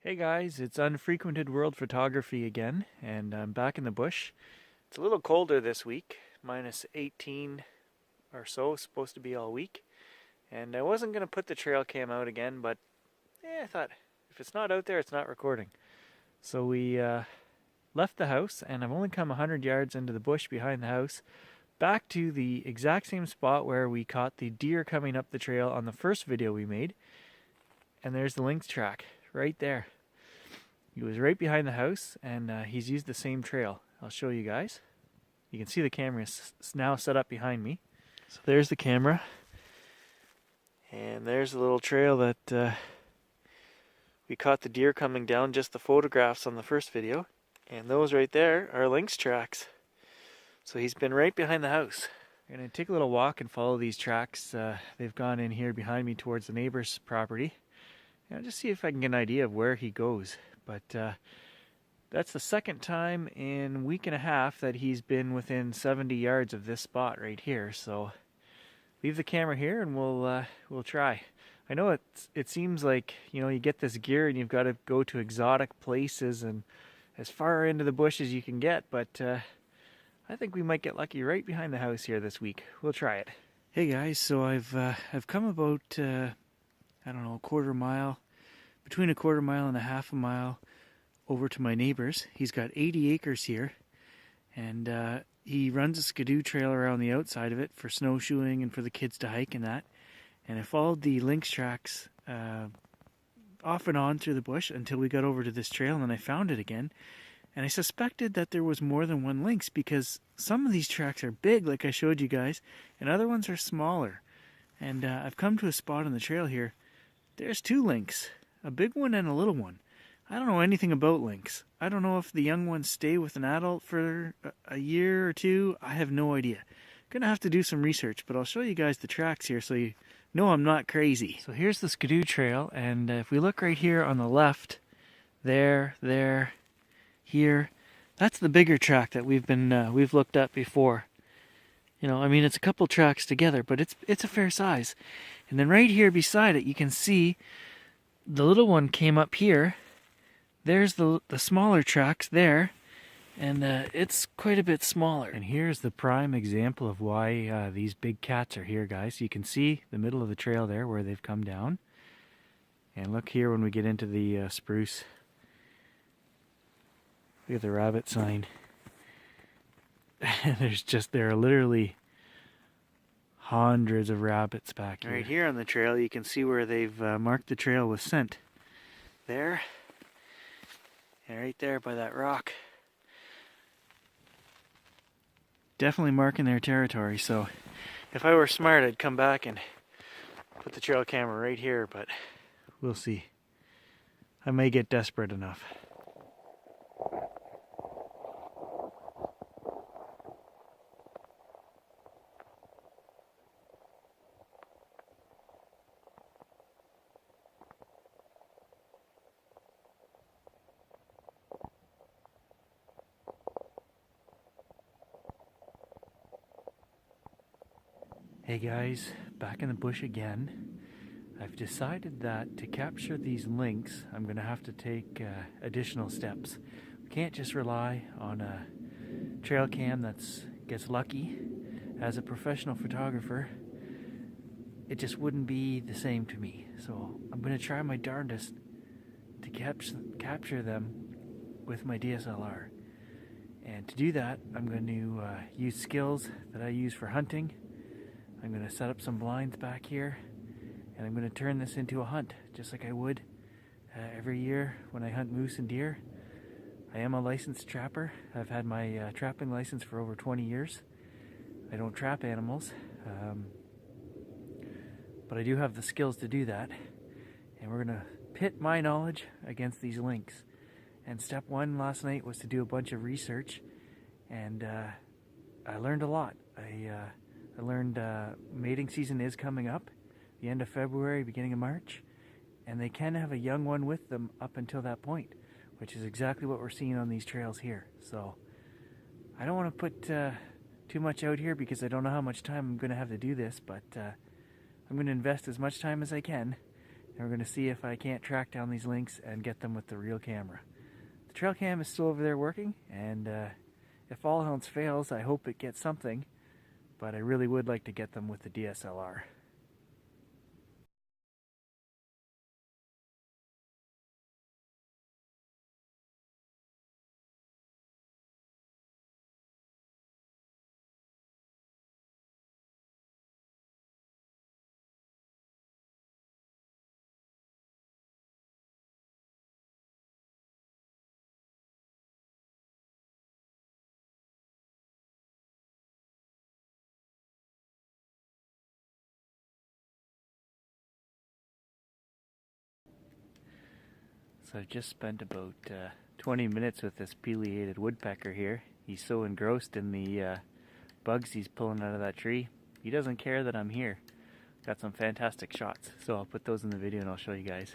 Hey guys, it's Unfrequented World Photography again, and I'm back in the bush. It's a little colder this week, minus 18 or so, supposed to be all week. And I wasn't going to put the trail cam out again, but I thought if it's not out there, it's not recording. So we left the house, and I've only come 100 yards into the bush behind the house, back to the exact same spot where we caught the deer coming up the trail on the first video we made. And there's the lynx track right there. He was right behind the house, and he's used the same trail. I'll show you guys. You can see the camera is now set up behind me. So there's the camera. And there's the little trail that we caught the deer coming down, just the photographs on the first video. And those right there are lynx tracks. So he's been right behind the house. I'm going to take a little walk and follow these tracks. They've gone in here behind me towards the neighbor's property. And I'll just see if I can get an idea of where he goes. But that's the second time in a week and a half that he's been within 70 yards of this spot right here. So leave the camera here and we'll try. I know it seems like, you know, you get this gear and you've got to go to exotic places and as far into the bush as you can get, but I think we might get lucky right behind the house here this week. We'll try it. Hey guys, so I've come about I don't know, a quarter mile, between a quarter mile and a half a mile over to my neighbor's. He's got 80 acres here, and he runs a skidoo trail around the outside of it for snowshoeing and for the kids to hike and that. And I followed the lynx tracks off and on through the bush until we got over to this trail, and then I found it again. And I suspected that there was more than one lynx because some of these tracks are big, like I showed you guys, and other ones are smaller. And I've come to a spot on the trail here. There's two lynx, a big one and a little one. I don't know anything about lynx. I don't know if the young ones stay with an adult for a year or two. I have no idea. Gonna have to do some research, but I'll show you guys the tracks here so you know I'm not crazy. So here's the skidoo trail, and if we look right here on the left, there, here, that's the bigger track that we've looked at before. You know, I mean, it's a couple tracks together, but it's a fair size. And then right here beside it, you can see the little one came up here. There's the smaller tracks there, and it's quite a bit smaller. And here's the prime example of why these big cats are here, guys. You can see the middle of the trail there where they've come down. And look here when we get into the spruce. Look at the rabbit sign. There are literally hundreds of rabbits back here. Right here on the trail, you can see where they've marked the trail with scent. There, and right there by that rock. Definitely marking their territory, so if I were smart, I'd come back and put the trail camera right here, but we'll see. I may get desperate enough. Hey guys, back in the bush again. I've decided that to capture these lynx, I'm going to have to take additional steps. We can't just rely on a trail cam that gets lucky. As a professional photographer, it just wouldn't be the same to me. So I'm going to try my darndest to capture them with my DSLR. And to do that, I'm going to use skills that I use for hunting. I'm going to set up some blinds back here, and I'm going to turn this into a hunt, just like I would every year when I hunt moose and deer. I am a licensed trapper. I've had my trapping license for over 20 years. I don't trap animals, but I do have the skills to do that. And we're going to pit my knowledge against these lynx. And step one last night was to do a bunch of research, and I learned a lot. I learned mating season is coming up, the end of February, beginning of March, and they can have a young one with them up until that point, which is exactly what we're seeing on these trails here. So I don't want to put too much out here because I don't know how much time I'm going to have to do this, but I'm going to invest as much time as I can, and we're going to see if I can't track down these lynx and get them with the real camera. The trail cam is still over there working, and if all else fails, I hope it gets something, but I really would like to get them with the DSLR. So I've just spent about 20 minutes with this pileated woodpecker here. He's so engrossed in the bugs he's pulling out of that tree. He doesn't care that I'm here. Got some fantastic shots, so I'll put those in the video and I'll show you guys.